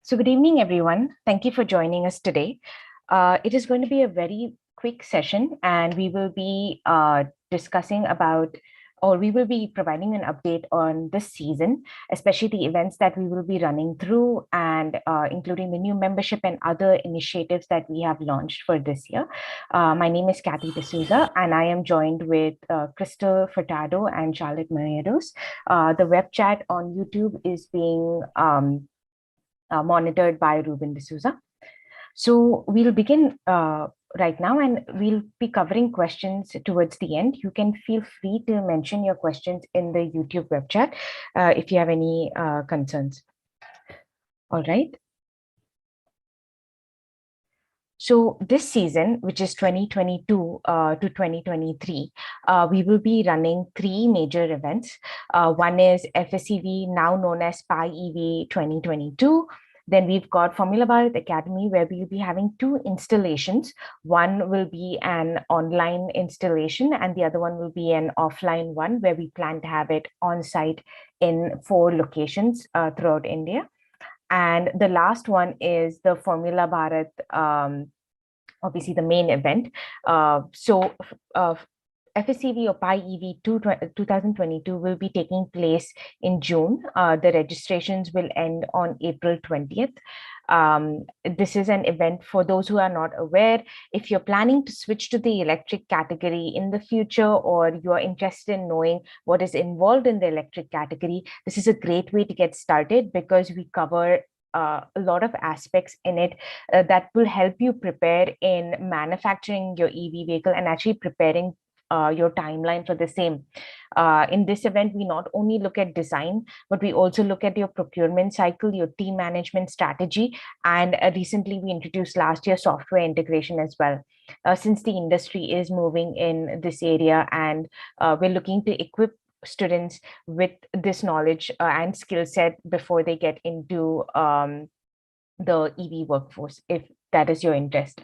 So good evening, everyone. Thank you for joining us today. It is going to be a very quick session, and we will be discussing about, or we will be providing an update on this season, especially the events that we will be running through, and including the new membership and other initiatives that we have launched for this year. My name is Kathy D'Souza, and I am joined with Crystal Furtado and Charlotte Moreros. The web chat on YouTube is being monitored by Ruben D'Souza. So we'll begin right now, and we'll be covering questions towards the end. You can feel free to mention your questions in the YouTube web chat if you have any concerns. All right. So this season, which is 2022 to 2023, we will be running three major events. One is FSEV, now known as PI-EV 2022. Then we've got Formula Bharat Academy, where we'll be having two installations. One will be an online installation, and the other one will be an offline one, where we plan to have it on site in 4 locations throughout India. And the last one is the Formula Bharat, obviously the main event. FSCV or PI-EV 2022 will be taking place in June. The registrations will end on April 20th. This is an event for those who are not aware. If you're planning to switch to the electric category in the future, or you're interested in knowing what is involved in the electric category, this is a great way to get started, because we cover a lot of aspects in it that will help you prepare in manufacturing your EV vehicle and actually preparing your timeline for the same. In this event, we not only look at design, but we also look at your procurement cycle, your team management strategy, and recently we introduced last year software integration as well. Since the industry is moving in this area, and we're looking to equip students with this knowledge and skill set before they get into the EV workforce, if that is your interest.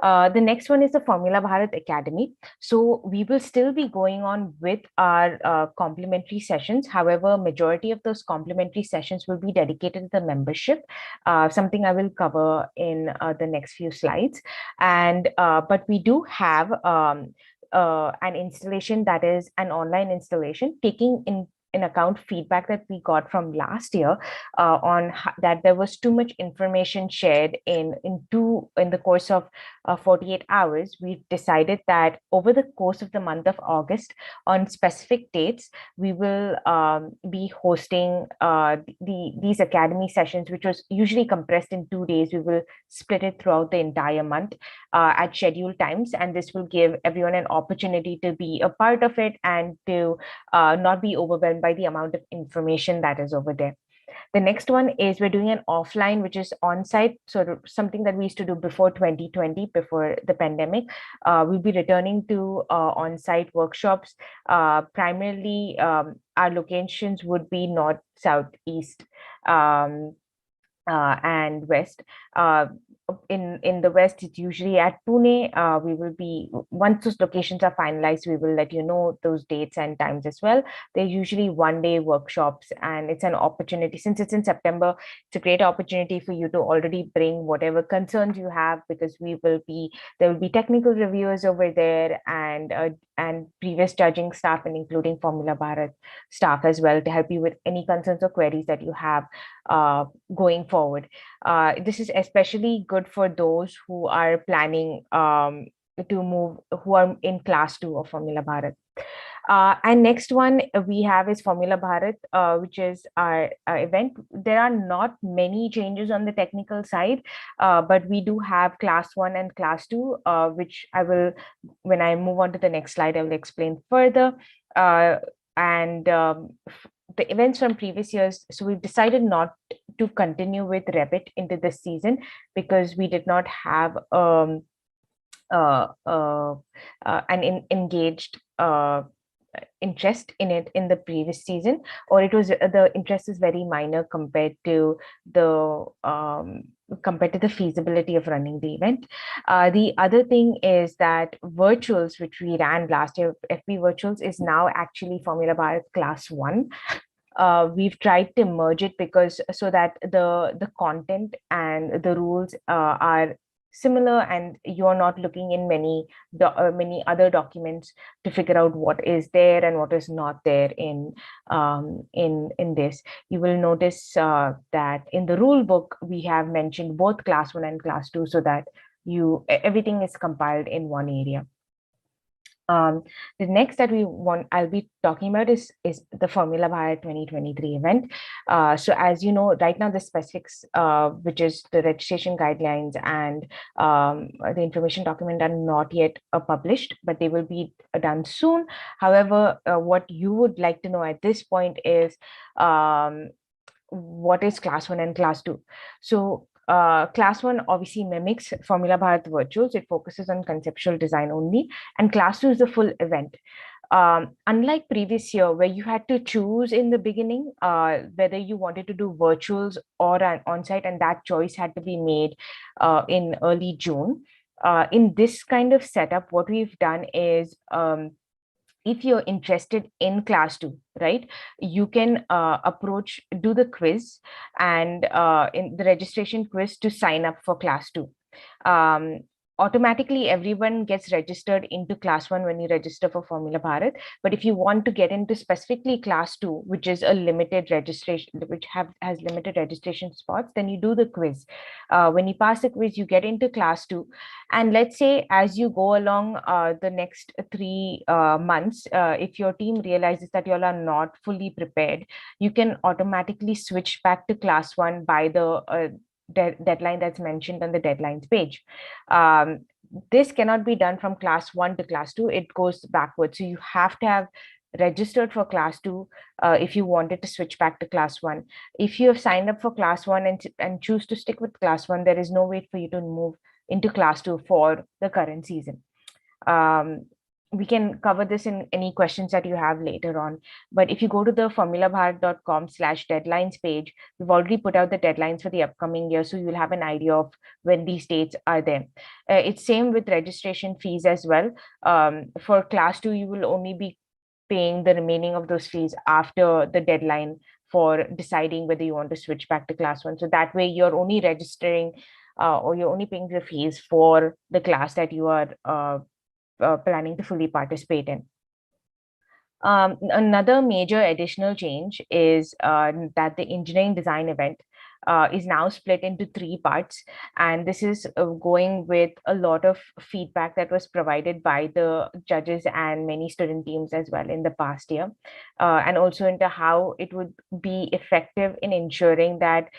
The next one is the Formula Bharat Academy. So we will still be going on with our complimentary sessions. However, majority of those complimentary sessions will be dedicated to the membership, something I will cover in the next few slides. And but we do have an installation that is an online installation, taking in account feedback that we got from last year on that there was too much information shared in the course of 48 hours. We've decided that over the course of the month of August, on specific dates, we will be hosting these academy sessions, which was usually compressed in 2 days. We will split it throughout the entire month at scheduled times, and this will give everyone an opportunity to be a part of it and to not be overwhelmed by the amount of information that is over there. The next one is we're doing an offline, which is on-site, sort of something that we used to do before 2020, before the pandemic. We'll be returning to on-site workshops. Primarily, our locations would be north, south, east, and west. In the west, it's usually at Pune. We will be, once those locations are finalized, we will let you know those dates and times as well. They're usually 1-day workshops, and it's an opportunity. Since it's in September, it's a great opportunity for you to already bring whatever concerns you have, because there will be technical reviewers over there, and previous judging staff, and including Formula Bharat staff as well, to help you with any concerns or queries that you have going forward. This is especially good for those who are planning to move, who are in class 2 of Formula Bharat. And next one we have is Formula Bharat, which is our event. There are not many changes on the technical side, but we do have class 1 and class 2, which I will, when I move on to the next slide, I will explain further. The events from previous years, so we've decided not to continue with Revit into this season, because we did not have an engaged interest in it in the previous season, or it was the interest is very minor compared to the feasibility of running the event. The other thing is that virtuals, which we ran last year, FB virtuals, is now actually Formula Bharat class 1. we've tried to merge it because so that the content and the rules are similar, and you're not looking in many other documents to figure out what is there and what is not there in this. You will notice that in the rule book we have mentioned both class 1 and class 2, so that everything is compiled in one area. The next that I'll be talking about is the Formula Bharat 2023 event. So as you know, right now the specifics, which is the registration guidelines and the information document, are not yet published, but they will be done soon. However, what you would like to know at this point is what is class 1 and class 2. So class 1 obviously mimics Formula Bharat virtuals. It focuses on conceptual design only, and class 2 is the full event. Unlike previous year, where you had to choose in the beginning whether you wanted to do virtuals or an on-site, and that choice had to be made in early June. In this kind of setup, what we've done is, if you're interested in class 2, right, you can do the quiz and in the registration quiz to sign up for class 2. um, Automatically everyone gets registered into class 1 when you register for Formula Bharat. But if you want to get into specifically class 2, which is a limited registration, which has limited registration spots, then you do the quiz. When you pass the quiz, you get into class 2. And let's say as you go along the next 3 months, if your team realizes that you all are not fully prepared, you can automatically switch back to class 1 by the deadline that's mentioned on the deadlines page. This cannot be done from class 1 to class 2. It goes backwards. So you have to have registered for class 2 if you wanted to switch back to class 1. If you have signed up for class 1 and choose to stick with class 1, there is no way for you to move into class 2 for the current season. We can cover this in any questions that you have later on. But if you go to the formulabharat.com/deadlines page, we've already put out the deadlines for the upcoming year, so you'll have an idea of when these dates are there. It's same with registration fees as well. For class 2, you will only be paying the remaining of those fees after the deadline for deciding whether you want to switch back to class 1. So that way you're only registering or you're only paying the fees for the class that you are planning to fully participate in. Another major additional change is that the engineering design event is now split into 3 parts, and this is going with a lot of feedback that was provided by the judges and many student teams as well in the past year, and also into how it would be effective in ensuring that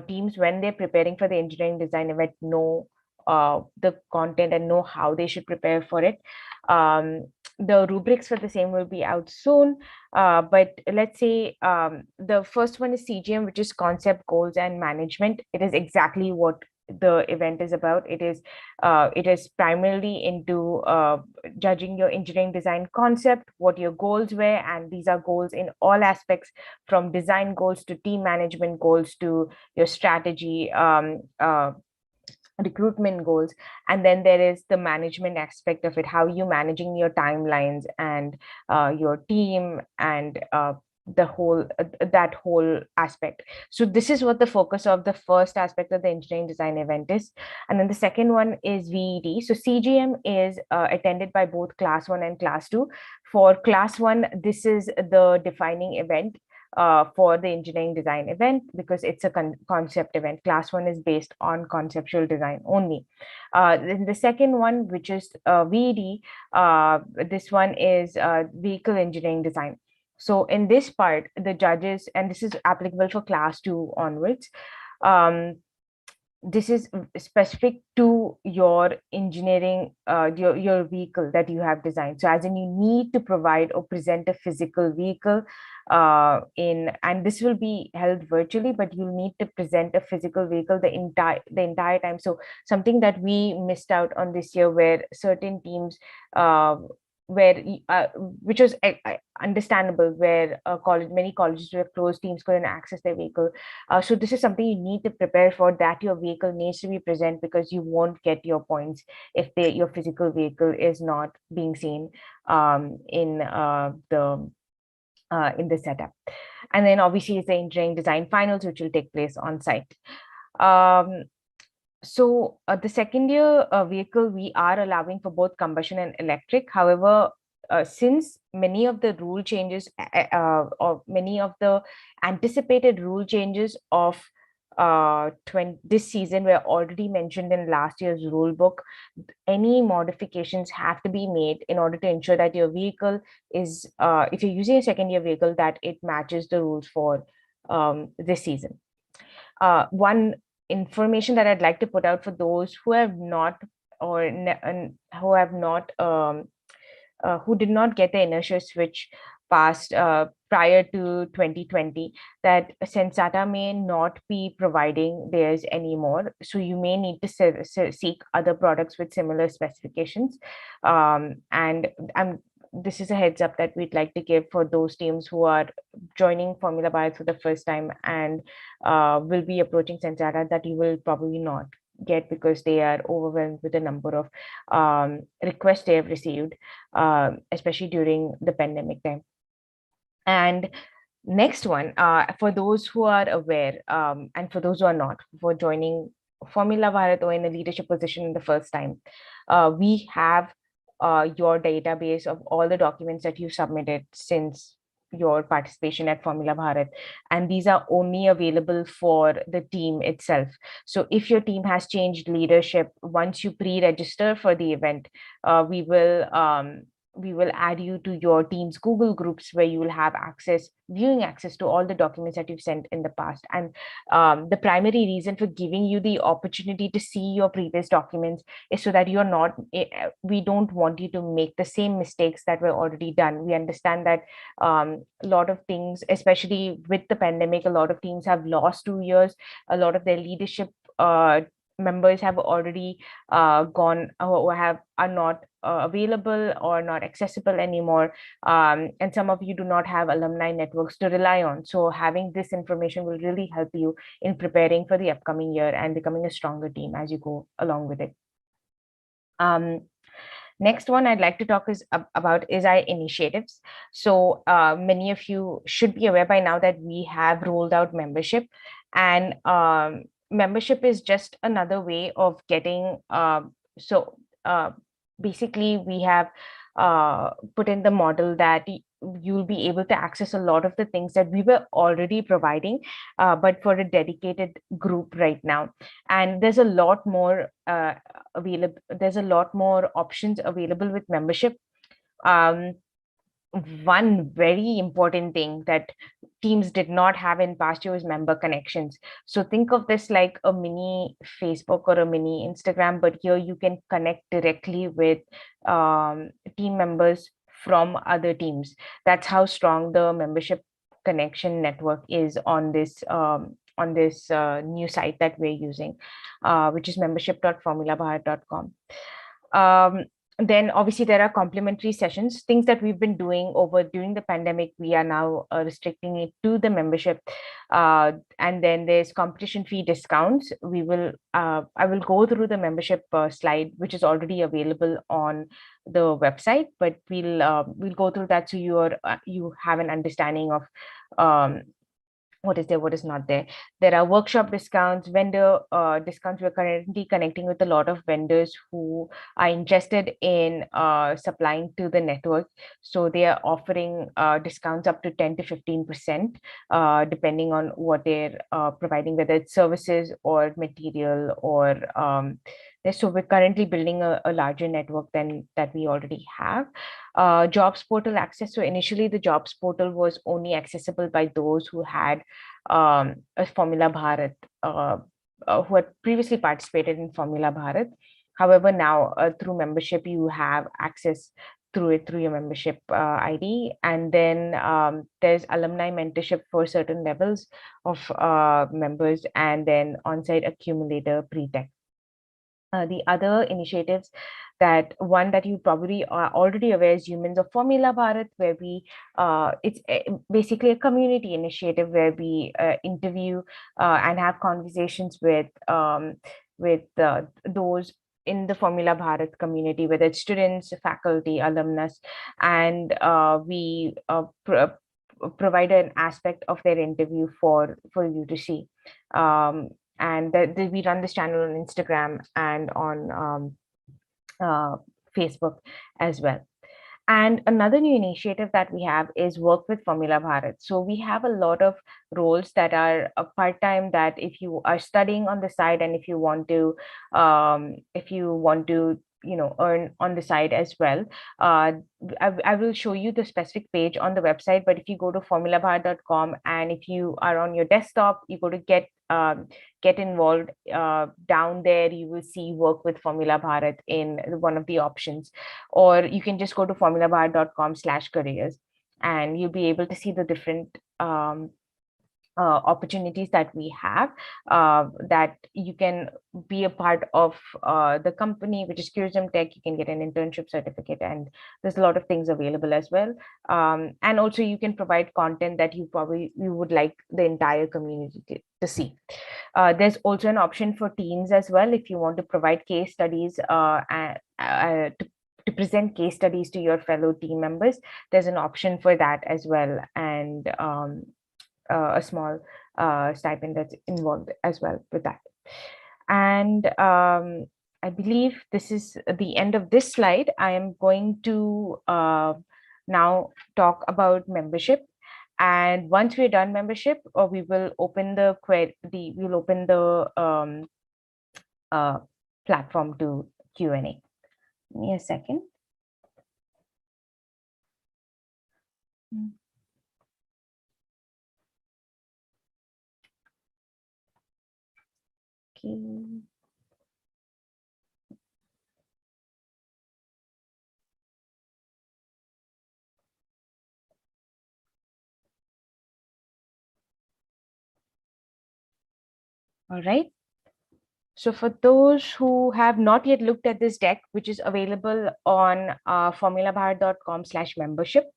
teams, when they're preparing for the engineering design event, know the content and know how they should prepare for it. The rubrics for the same will be out soon, but let's say the first one is CGM, which is concept, goals, and management. It is exactly what the event is about. It is primarily into judging your engineering design concept, what your goals were, and these are goals in all aspects, from design goals to team management goals to your strategy, recruitment goals. And then there is the management aspect of it, how you managing your timelines and your team and that whole aspect. So this is what the focus of the first aspect of the engineering design event is. And then the second one is VED. So CGM is attended by both class 1 and class 2. For class 1, this is the defining event for the engineering design event, because it's a concept event. Class 1 is based on conceptual design only. Then the second one, which is VED, this one is vehicle engineering design. So in this part, the judges, and this is applicable for class 2 onwards, this is specific to your engineering, your vehicle that you have designed. So as in, you need to provide or present a physical vehicle and this will be held virtually, but you'll need to present a physical vehicle the entire time. So something that we missed out on this year, where certain teams which was understandable, where many colleges were closed, teams couldn't access their vehicle. So this is something you need to prepare for, that your vehicle needs to be present, because you won't get your points if your physical vehicle is not being seen in the in the setup. And then obviously it's the engineering design finals, which will take place on site. Um, the second year vehicle, we are allowing for both combustion and electric. However, since many of the rule changes or many of the anticipated rule changes of this season were already mentioned in last year's rule book, any modifications have to be made in order to ensure that your vehicle is, if you're using a second year vehicle, that it matches the rules for this season. One information that I'd like to put out for those who have not or who have not who did not get the inertia switch passed prior to 2020, that Sensata may not be providing theirs anymore. So you may need to seek other products with similar specifications. And this is a heads up that we'd like to give for those teams who are joining Formula Bharat for the first time and will be approaching Sensata, that you will probably not get because they are overwhelmed with the number of requests they have received, especially during the pandemic time. And next one, for those who are aware and for those who are not, for joining Formula Bharat or in a leadership position in the first time, we have your database of all the documents that you submitted since your participation at Formula Bharat, and these are only available for the team itself. So if your team has changed leadership, once you pre-register for the event, we will add you to your team's Google groups, where you will have viewing access to all the documents that you've sent in the past. And the primary reason for giving you the opportunity to see your previous documents is so that you're not, we don't want you to make the same mistakes that were already done. We understand that a lot of things, especially with the pandemic, a lot of teams have lost 2 years. A lot of their leadership members have already gone or are not available or not accessible anymore, and some of you do not have alumni networks to rely on. So having this information will really help you in preparing for the upcoming year and becoming a stronger team as you go along with it. Next one I'd like to talk about is our initiatives. So many of you should be aware by now that we have rolled out membership, and membership is just another way of getting, basically we have put in the model that you'll be able to access a lot of the things that we were already providing, but for a dedicated group right now. And there's a lot more available. There's a lot more options available with membership. One very important thing that teams did not have in past year was member connections. So think of this like a mini Facebook or a mini Instagram, but here you can connect directly with team members from other teams. That's how strong the membership connection network is on this new site that we're using, which is membership.formulabharat.com. Then obviously there are complimentary sessions, things that we've been doing during the pandemic. We are now restricting it to the membership. And then there's competition fee discounts. I will go through the membership slide, which is already available on the website, but we'll go through that so you have an understanding of what is there, what is not there. There are workshop discounts, vendor discounts. We're currently connecting with a lot of vendors who are interested in supplying to the network. So they are offering discounts up to 10 to 15%, depending on what they're providing, whether it's services or material or so we're currently building a larger network than that we already have. Jobs portal access. So initially the jobs portal was only accessible by those who had a Formula Bharat, who had previously participated in Formula Bharat. However, now through membership, you have access through your membership ID. And then there's alumni mentorship for certain levels of members, and then on-site accumulator pre-tech. The other initiatives, that one that you probably are already aware is Humans of Formula Bharat, where it's basically a community initiative where we interview and have conversations with those in the Formula Bharat community, whether it's students, faculty, alumnus, and we provide an aspect of their interview for you to see. And we run this channel on Instagram and on uh, Facebook as well. And another new initiative that we have is work with Formula Bharat. So we have a lot of roles that are part-time, that if you are studying on the side and if you want to earn on the side as well. I will show you the specific page on the website, but if you go to formulabharat.com and if you are on your desktop, you go to get involved. Down there you will see work with Formula Bharat in one of the options, or you can just go to formulabharat.com/careers and you'll be able to see the different opportunities that we have, that you can be a part of the company, which is Curism Tech. You can get an internship certificate, and there's a lot of things available as well. And also you can provide content that you would like the entire community to see. There's also an option for teams as well. If you want to provide case studies to present case studies to your fellow team members, there's an option for that as well. And a small stipend that's involved as well with that. And I believe this is the end of this slide. I am going to now talk about membership. And once we're done membership, we will open the platform to Q&A. Give me a second. Okay. All right. So for those who have not yet looked at this deck, which is available on formulabharat.com/membership,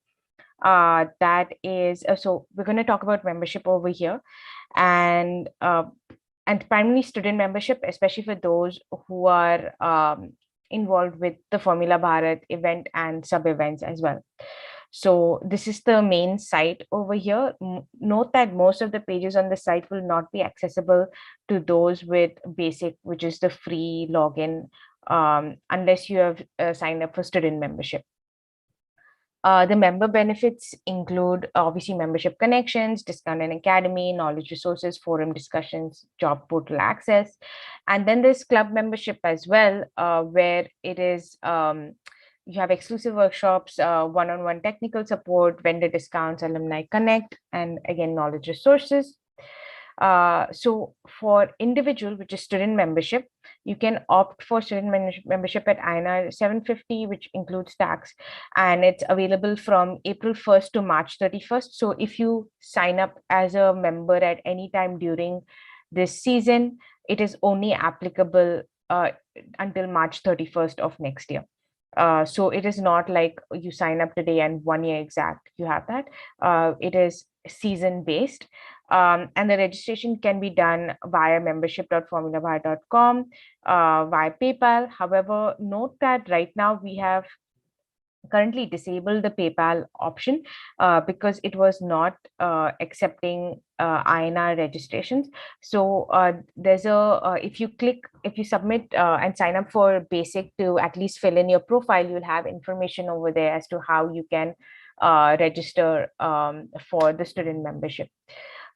that is, so we're going to talk about membership over here, and primarily student membership, especially for those who are involved with the Formula Bharat event and sub events as well. So this is the main site over here. Note that most of the pages on the site will not be accessible to those with basic, which is the free login, unless you have signed up for student membership. The member benefits include obviously membership connections, discount and academy, knowledge resources, forum discussions, job portal access. And then there's club membership as well, where it is you have exclusive workshops, one-on-one technical support, vendor discounts, alumni connect, and again, knowledge resources. So for individual, which is student membership, you can opt for student membership at INR 750, which includes tax, and it's available from April 1st to March 31st. So if you sign up as a member at any time during this season, it is only applicable until March 31st of next year. So it is not like you sign up today and 1 year exact you have that. It is season based. And the registration can be done via membership.formulabharat.com, via PayPal. However, note that right now we have currently disabled the PayPal option because it was not accepting INR registrations. So there's a if you submit and sign up for basic to at least fill in your profile, you'll have information over there as to how you can register for the student membership.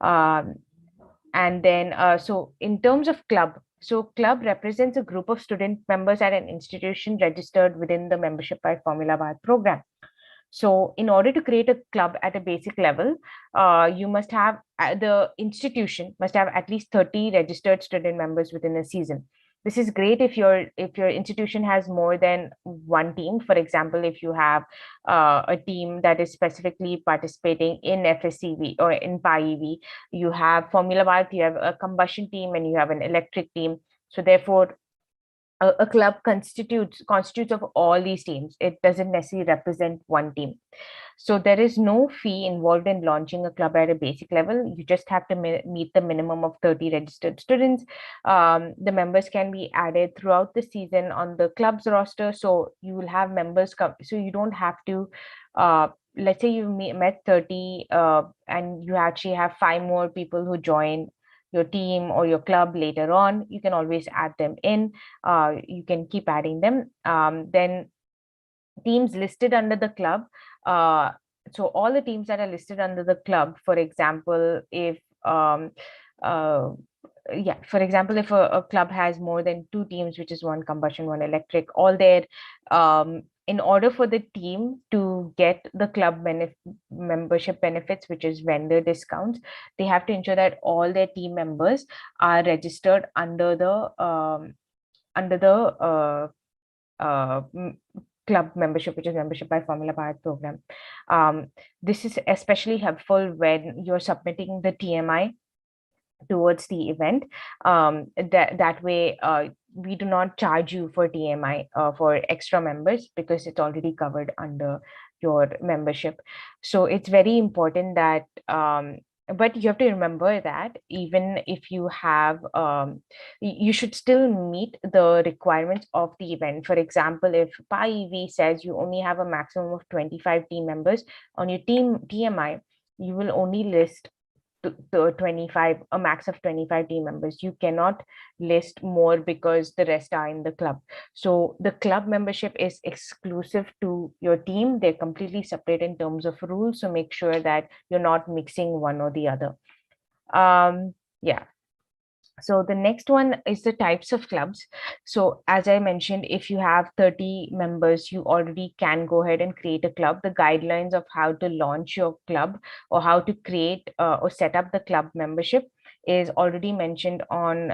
And then so in terms of club, so club represents a group of student members at an institution registered within the Membership by Formula Bharat program. So in order to create a club at a basic level, you must have the institution must have at least 30 registered student members within a season. This is great if your institution has more than one team. For example, if you have a team that is specifically participating in FSCV or in PIEV, you have Formula Bharat, you have a combustion team, and you have an electric team. So therefore, a club constitutes of all these teams. It doesn't necessarily represent one team. So there is no fee involved in launching a club at a basic level. You just have to meet the minimum of 30 registered students. The members can be added throughout the season on the club's roster. So you will have members come. So you don't have to let's say you met 30 and you actually have 5 more people who join your team or your club later on, you can always add them in. You can keep adding them. Then teams listed under the club. Uh, so all the teams that are listed under the club, for example, if uh, yeah, for example, if a club has more than 2 teams, which is one combustion, one electric, all their in order for the team to get the club membership benefits, which is vendor discounts, they have to ensure that all their team members are registered under the uh, club membership, which is membership by Formula Bharat program. This is especially helpful when you're submitting the TMI towards the event. That way, we do not charge you for TMI for extra members because it's already covered under your membership. So it's very important that but you have to remember that even if you have you should still meet the requirements of the event. For example, if PI says you only have a maximum of 25 team members on your team TMI, you will only list the 25, a max of 25 team members. You cannot list more because the rest are in the club. So the club membership is exclusive to your team. They're completely separate in terms of rules. So make sure that you're not mixing one or the other. Yeah. So the next one is the types of clubs. So as I mentioned, if you have 30 members, you already can go ahead and create a club. The guidelines of how to launch your club or how to create or set up the club membership is already mentioned on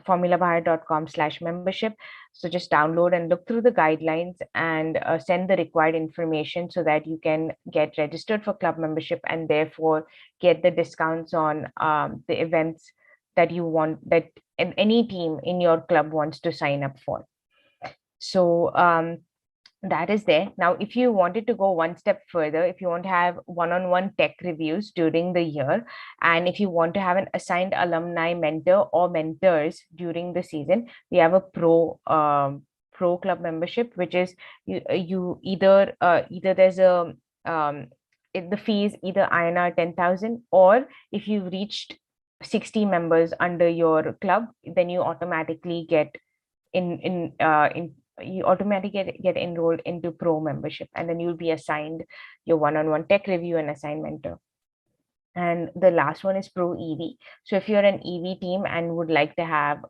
formulabharat.com/membership. So just download and look through the guidelines and send the required information so that you can get registered for club membership and therefore get the discounts on the events that you want, that any team in your club wants to sign up for. So that is there. Now, if you wanted to go one step further, if you want to have one-on-one tech reviews during the year, and if you want to have an assigned alumni mentor or mentors during the season, we have a pro club membership, which is you either there's a the fee is either INR 10,000, or if you've reached 60 members under your club, then you automatically get in you automatically get enrolled into pro membership, and then you'll be assigned your one-on-one tech review and assigned mentor. And the last one is pro EV. So if you're an EV team and would like to have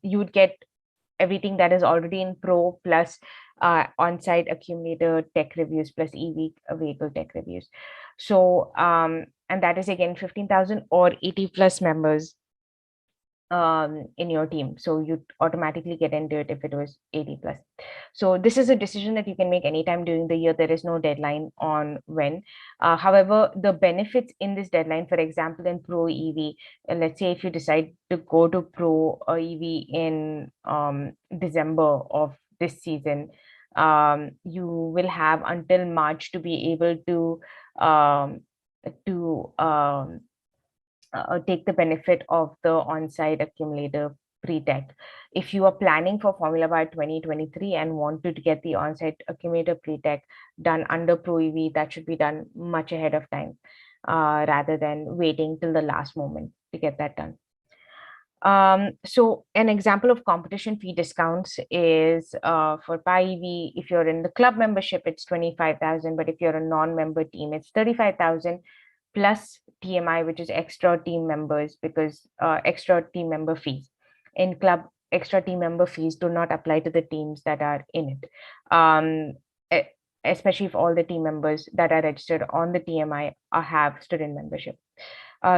you would get everything that is already in pro plus on-site accumulator tech reviews plus EV vehicle tech reviews. So and that is again 15,000 or 80 plus members in your team. So you automatically get into it if it was 80 plus. So this is a decision that you can make anytime during the year. There is no deadline on when. However, the benefits in this deadline, for example, in Pro EV, let's say if you decide to go to Pro EV in December of this season, you will have until March to be able to take the benefit of the on-site accumulator pre-tech. If you are planning for Formula Bharat 2023 and want to get the on-site accumulator pre-tech done under Pro EV, that should be done much ahead of time rather than waiting till the last moment to get that done. So an example of competition fee discounts is for PI-EV, if you're in the club membership, it's 25,000, but if you're a non-member team, it's 35,000 plus TMI, which is extra team members, because extra team member fees. In club, extra team member fees do not apply to the teams that are in it, especially if all the team members that are registered on the TMI have student membership.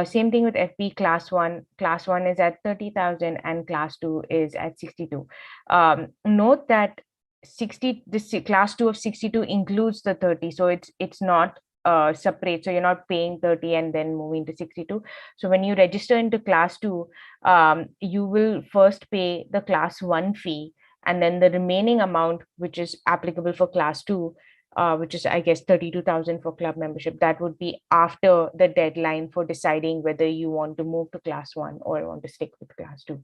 Same thing with FP class 1. Class 1 is at 30,000 and class 2 is at 62. Note that this class 2 of 62 includes the 30, so it's not separate. So you're not paying 30 and then moving to 62. So when you register into class 2, you will first pay the class 1 fee, and then the remaining amount, which is applicable for class 2, which is, I guess, 32,000 for club membership. That would be after the deadline for deciding whether you want to move to class 1 or want to stick with class 2.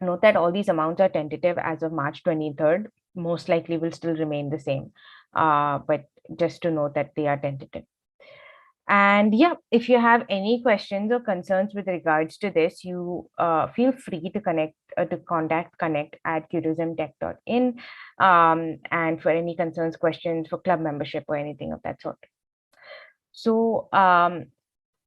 Note that all these amounts are tentative as of March 23rd. Most likely will still remain the same. But just to note that they are tentative. And yeah, if you have any questions or concerns with regards to this, you feel free to contact Connect at curiosmtech.in, and for any concerns, questions for club membership or anything of that sort. So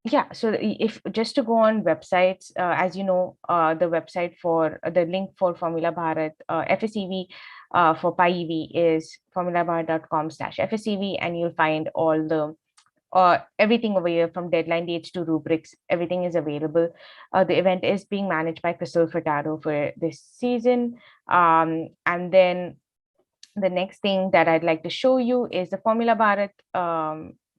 yeah, so if just to go on websites, as you know, the website for the link for Formula Bharat FSEV for PIEV is formulabharat.com/FSEV, and you'll find all the everything over here from deadline dates to rubrics. Everything is available. The event is being managed by Crystal Furtado for this season. And then the next thing that I'd like to show you is the Formula Bharat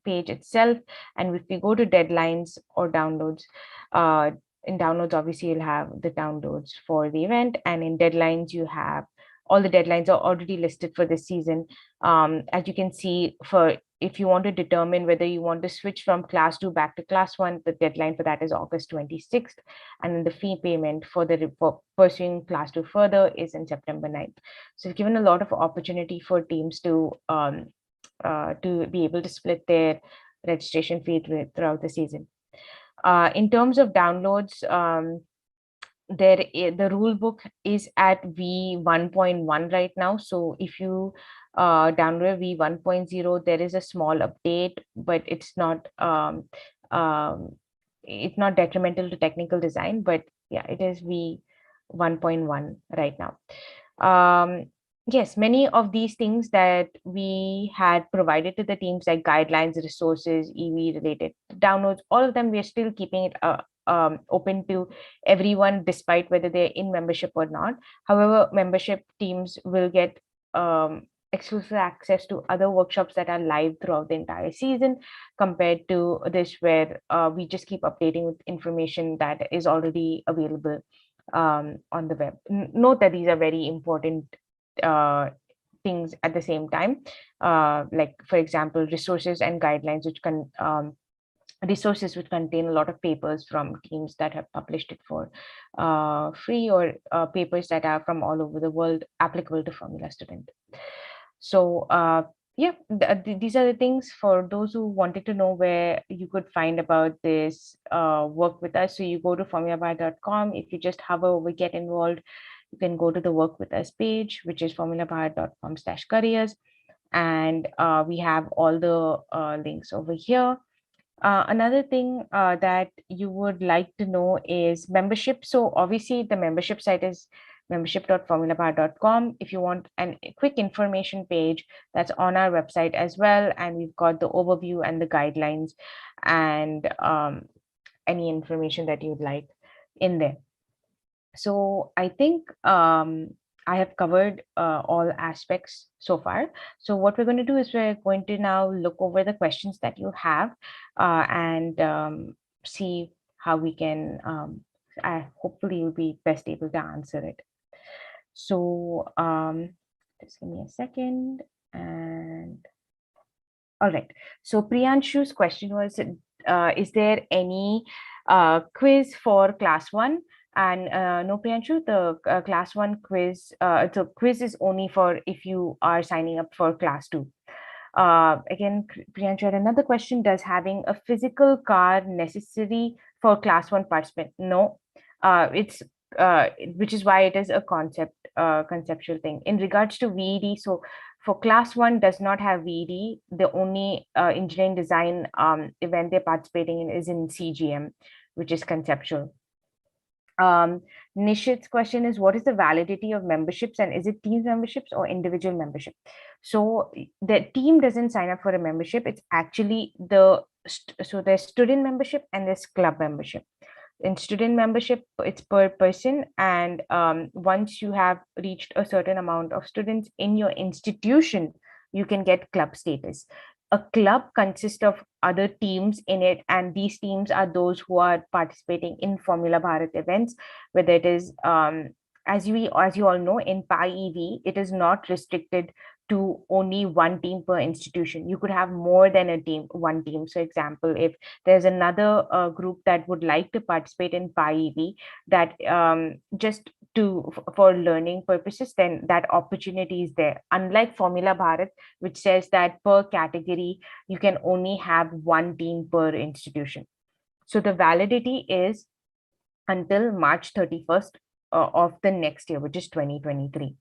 page itself. And if we go to deadlines or downloads, in downloads, obviously you'll have the downloads for the event, and in deadlines, you have all the deadlines are already listed for this season. As you can see, for if you want to determine whether you want to switch from class 2 back to class 1, the deadline for that is August 26th. And then the fee payment for pursuing class 2 further is in September 9th. So we've given a lot of opportunity for teams to be able to split their registration fee throughout the season. In terms of downloads, the rule book is at V1.1 right now. So if you download V1.0, there is a small update, but it's not detrimental to technical design. But yeah, it is V1.1 right now. Yes, many of these things that we had provided to the teams, like guidelines, resources, EV related downloads, all of them, we are still keeping it open to everyone, despite whether they're in membership or not. However, membership teams will get exclusive access to other workshops that are live throughout the entire season, compared to this, where we just keep updating with information that is already available on the web. Note that these are very important things at the same time, like for example, resources and guidelines, which can resources which contain a lot of papers from teams that have published it for free, or papers that are from all over the world applicable to Formula student. So yeah, these are the things for those who wanted to know where you could find about this work with us. So you go to formulabharat.com. If you just hover over get involved, you can go to the work with us page, which is formulabharat.com/careers. And we have all the links over here. Another thing that you would like to know is membership. So obviously the membership site is membership.formulabharat.com. If you want a quick information page, that's on our website as well. And we've got the overview and the guidelines and any information that you'd like in there. So I think I have covered all aspects so far. So what we're going to do is we're going to now look over the questions that you have and see how we can, hopefully you'll be best able to answer it. So just give me a second. And all right. So Priyanshu's question was, is there any quiz for class 1? And no, Priyanshu, the class 1 quiz, the quiz is only for if you are signing up for class 2. Again, Priyanshu had another question. Does having a physical car necessary for class 1 participant? No, it's which is why it is a conceptual thing. In regards to VED, so for class 1 does not have VED. The only engineering design event they're participating in is in CGM, which is conceptual. Nishit's question is, what is the validity of memberships, and is it team memberships or individual membership? So the team doesn't sign up for a membership. It's actually so there's student membership and there's club membership. In student membership, it's per person, and once you have reached a certain amount of students in your institution, you can get club status. A club consists of other teams in it, and these teams are those who are participating in Formula Bharat events, whether it is as you all know, in PIEV, it is not restricted to only one team per institution. You could have more than one team. So example, if there's another group that would like to participate in PIEV, that just for learning purposes, then that opportunity is there. Unlike Formula Bharat, which says that per category you can only have one team per institution. So the validity is until March 31st of the next year, which is 2023.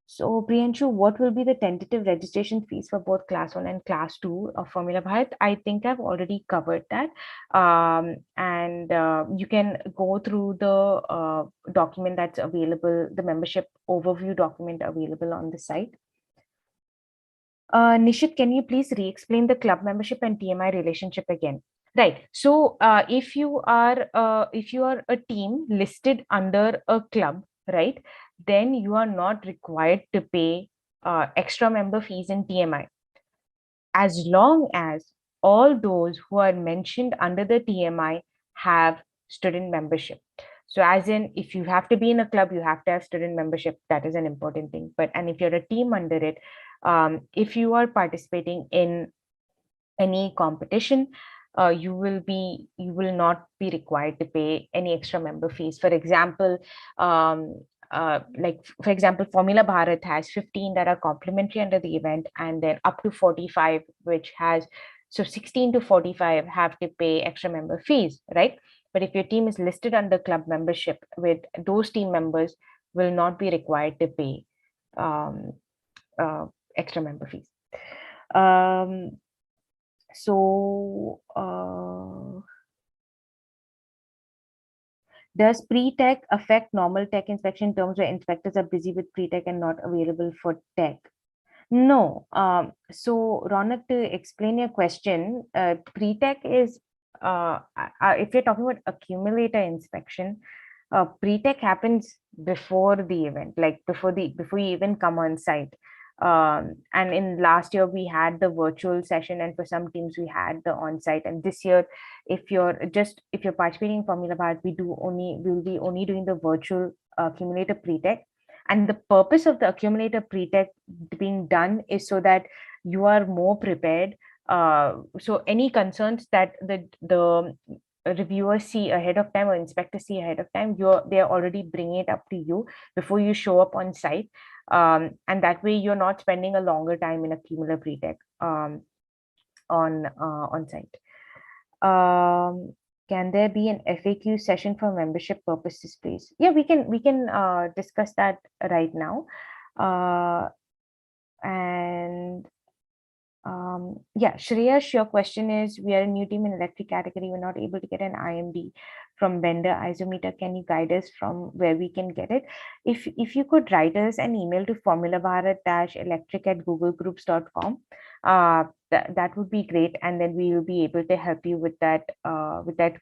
So, Priyanshu, what will be the tentative registration fees for both Class 1 and Class 2 of Formula Bharat? I think I've already covered that. And you can go through the document that's available, the membership overview document available on the site. Nishit, can you please re-explain the club membership and TMI relationship again? Right. So if you are a team listed under a club, right, then you are not required to pay extra member fees in TMI, as long as all those who are mentioned under the TMI have student membership. So as in, if you have to be in a club, you have to have student membership. That is an important thing. And if you're a team under it, if you are participating in any competition, you will not be required to pay any extra member fees. For example, for example, Formula Bharat has 15 that are complimentary under the event, and then up to 45, which has, so 16 to 45 have to pay extra member fees, right? But if your team is listed under club membership, with those team members will not be required to pay um, extra member fees. Um, so, does pre-tech affect normal tech inspection in terms where inspectors are busy with pre-tech and not available for tech? No. So, Ronak, to explain your question, pre-tech is, if you're talking about accumulator inspection, pre-tech happens before the event, like before you even come on site. And in last year we had the virtual session, and for some teams we had the on-site. And this year, if you're participating in Formula Bharat, we'll be only doing the virtual accumulator pre-tech. And the purpose of the accumulator pre-tech being done is so that you are more prepared. So any concerns that the reviewers see ahead of time or inspectors see ahead of time, they're already bringing it up to you before you show up on site. And that way you're not spending a longer time in accumulator pre-tech on site. Can there be an FAQ session for membership purposes, please? Yeah, we can discuss that right now. And yeah, Shreyash, your question is, we are a new team in electric category. We're not able to get an IMD from vendor isometer. Can you guide us from where we can get it? If you could write us an email to formulabharat-electric@googlegroups.com, that would be great. And then we will be able to help you with that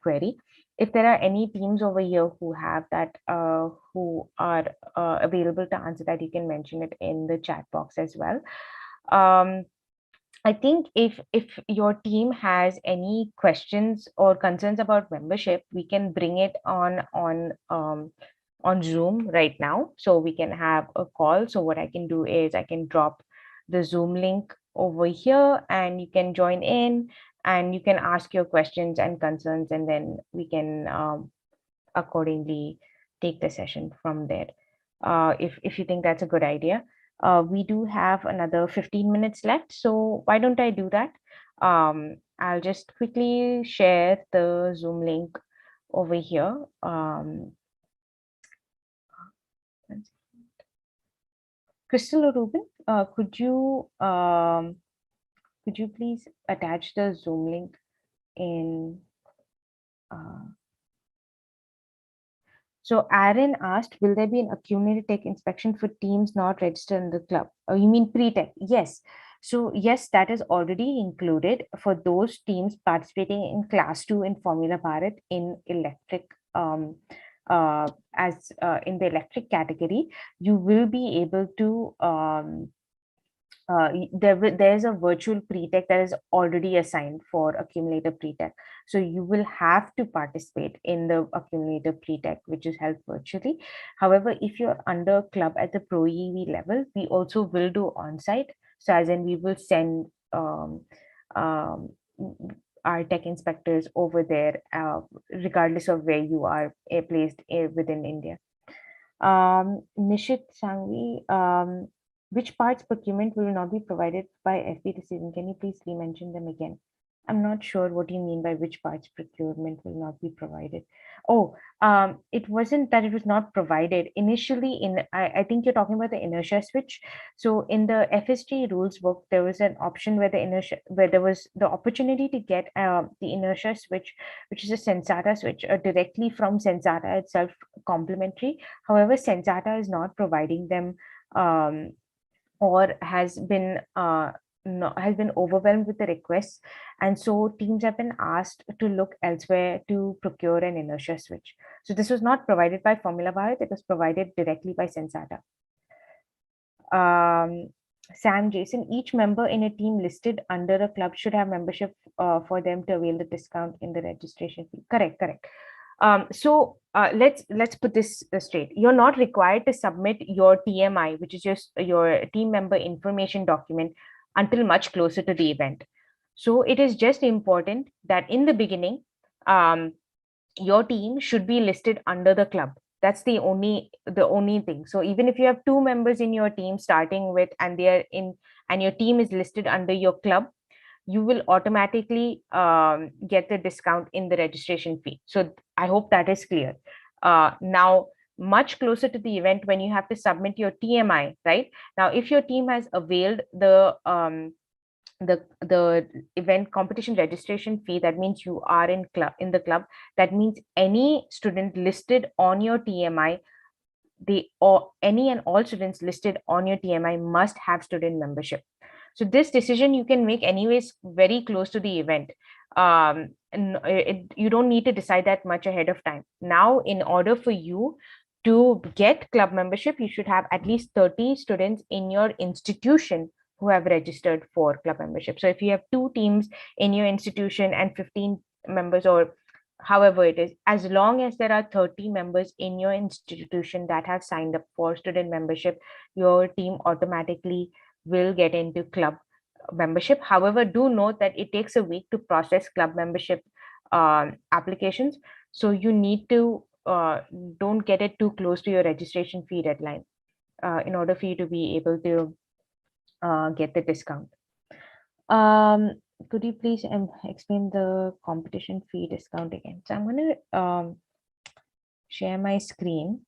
query. If there are any teams over here who have that, who are available to answer that, you can mention it in the chat box as well. I think if your team has any questions or concerns about membership, we can bring it on Zoom right now, so we can have a call. So what I can do is I can drop the Zoom link over here, and you can join in, and you can ask your questions and concerns, and then we can accordingly take the session from there. If you think that's a good idea. We do have another 15 minutes left, so why don't I do that? I'll just quickly share the Zoom link over here. Crystal or Ruben, could you please attach the Zoom link in? So Aaron asked, will there be an accumulated tech inspection for teams not registered in the club? Oh, you mean pre-tech? Yes. So yes, that is already included for those teams participating in Class 2 in Formula Bharat in electric, in the electric category. You will be able to there's a virtual pre-tech that is already assigned for accumulator pre-tech. So you will have to participate in the accumulator pre-tech, which is held virtually. However, if you're under club at the pro EV level, we also will do on-site. So as in, we will send our tech inspectors over there, regardless of where you are placed within India. Nishit Sangvi, which parts procurement will not be provided by FP this season? Can you please re-mention them again? I'm not sure what you mean by which parts procurement will not be provided. Oh, it wasn't that it was not provided. Initially, I think you're talking about the inertia switch. So in the FSG rules book, there was an option where where there was the opportunity to get the inertia switch, which is a Sensata switch, directly from Sensata itself, complementary. However, Sensata is not providing them, or has been overwhelmed with the requests, and so teams have been asked to look elsewhere to procure an inertia switch. So this was not provided by Formula Bharat; it was provided directly by Sensata. Sam Jason, each member in a team listed under a club should have membership for them to avail the discount in the registration fee. Correct, correct. Let's put this straight. You're not required to submit your TMI, which is just your team member information document, until much closer to the event. So it is just important that in the beginning, your team should be listed under the club. That's the only thing. So even if you have two members in your team starting with, and they are in, and your team is listed under your club, you will automatically get the discount in the registration fee. So I hope that is clear. Now, much closer to the event, when you have to submit your TMI, right? Now, if your team has availed the event competition registration fee, that means you are in the club. That means any student listed on your TMI, or any and all students listed on your TMI must have student membership. So this decision you can make anyways very close to the event. And you don't need to decide that much ahead of time. Now, in order for you to get club membership, you should have at least 30 students in your institution who have registered for club membership. So if you have two teams in your institution and 15 members, or however it is, as long as there are 30 members in your institution that have signed up for student membership, your team automatically will get into club membership. However, do note that it takes a week to process club membership applications. So you need to don't get it too close to your registration fee deadline in order for you to be able to get the discount. Could you please explain the competition fee discount again? So I'm going to share my screen.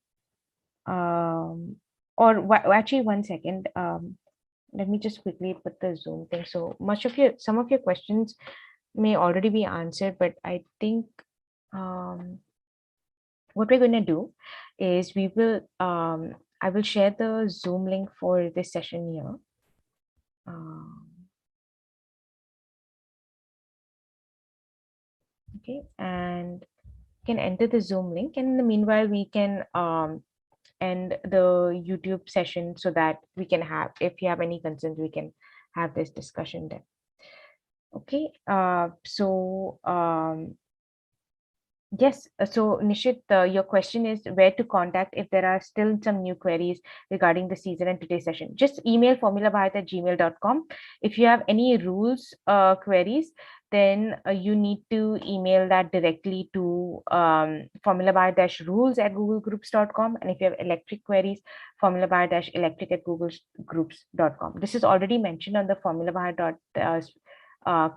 Actually, 1 second. Let me just quickly put the Zoom thing. So some of your questions may already be answered, but I think what we're going to do is I will share the Zoom link for this session here. Okay, and you can enter the Zoom link, and in the meanwhile, we can end the YouTube session so that we can have, if you have any concerns, we can have this discussion then. Okay, yes, so Nishit, your question is where to contact if there are still some new queries regarding the season and today's session. Just email formulabharat@gmail.com. If you have any rules queries, then you need to email that directly to formulabharat-rules@googlegroups.com. And if you have electric queries, formulabharat-electric@googlegroups.com. This is already mentioned on the Formula Bharat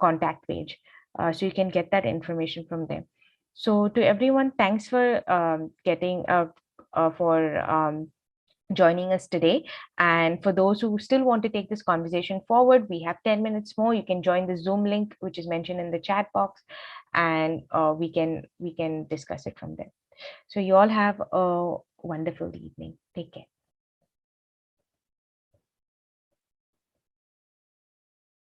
contact page. So you can get that information from there. So to everyone, thanks for joining us today. And for those who still want to take this conversation forward, we have 10 minutes more. You can join the Zoom link, which is mentioned in the chat box, and we can discuss it from there. So you all have a wonderful evening. Take care.